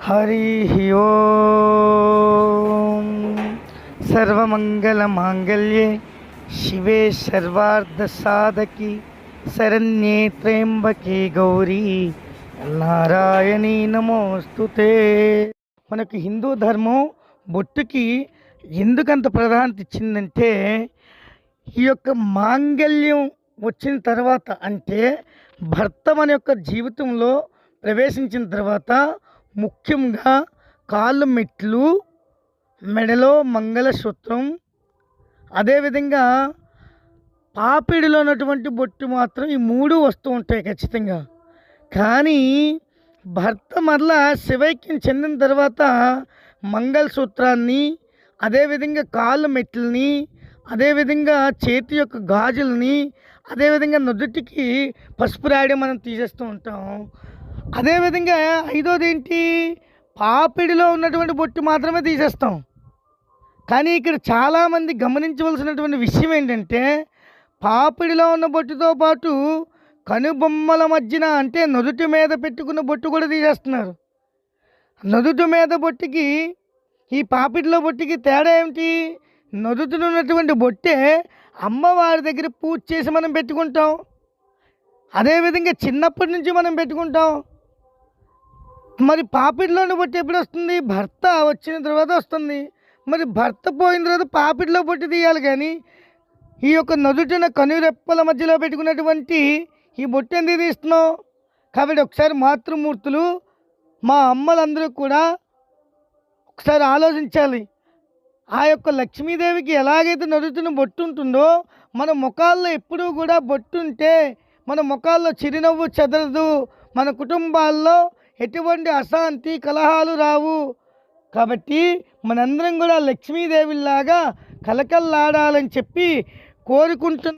हरि ओम। सर्वमंगलमांगल्ये शिवे सर्वार्धसाधकी शरण्ये त्र्यंबके गौरी నారాయణీ నమోస్తుతే. మనకి హిందూ ధర్మం బొట్టుకి ఎందుకంత ప్రాధాన్యత ఇచ్చిందంటే, ఈ యొక్క మాంగల్యం వచ్చిన తర్వాత అంటే భర్త మన యొక్క జీవితంలో ప్రవేశించిన తర్వాత ముఖ్యంగా కాళ్ళు మెట్లు, మెడలో మంగళసూత్రం, అదేవిధంగా పాపిడిలో ఉన్నటువంటి బొట్టు మాత్రం ఈ మూడు వస్తూ ఉంటాయి ఖచ్చితంగా. కానీ భర్త మరలా శివైక్యం చెందిన తర్వాత మంగళసూత్రాన్ని, అదేవిధంగా కాళ్ళు మెట్లని, అదేవిధంగా చేతి యొక్క గాజుల్ని, అదేవిధంగా నుదుటికి పసుపు రాయడం మనం తీసేస్తూ ఉంటాం. అదేవిధంగా ఐదోది ఏంటి, పాపిడిలో ఉన్నటువంటి బొట్టు మాత్రమే తీసేస్తాం. కానీ ఇక్కడ చాలామంది గమనించవలసినటువంటి విషయం ఏంటంటే, పాపిడిలో ఉన్న బొట్టుతో పాటు కనుబొమ్మల మధ్యన అంటే నుదుటి మీద పెట్టుకున్న బొట్టు కూడా తీసేస్తున్నారు. నుదుటి మీద బొట్టుకి ఈ పాపిడిలో బొట్టుకి తేడా ఏమిటి? నుదుటిన ఉన్నటువంటి బొట్టే అమ్మవారి దగ్గర పూజ చేసి మనం పెట్టుకుంటాం. అదేవిధంగా చిన్నప్పటి నుంచి మనం పెట్టుకుంటాం. మరి పాపిడిలోని బొట్టు ఎప్పుడు వస్తుంది? భర్త వచ్చిన తర్వాత వస్తుంది. మరి భర్త పోయిన తర్వాత పాపిడిలో బొట్టు తీయాలి. కానీ ఈ యొక్క నుదుటిన కనురెప్పల మధ్యలో పెట్టుకున్నటువంటి ఈ బొట్టు ఎందుకు తీస్తున్నాం? కాబట్టి ఒకసారి మాతృమూర్తులు, మా అమ్మలందరూ కూడా ఒకసారి ఆలోచించాలి. ఆ యొక్క లక్ష్మీదేవికి ఎలాగైతే నుదుటిన బొట్టు ఉంటుందో, మన ముఖాల్లో ఎప్పుడూ కూడా బొట్టు ఉంటే మన ముఖాల్లో చిరునవ్వు చెదరదు, మన కుటుంబాల్లో ఎటువంటి అశాంతి కలహాలు రావు. కాబట్టి మనందరం కూడా లక్ష్మీదేవిలాగా కలకల్లాడాలని చెప్పి కోరుకుంటున్నాం.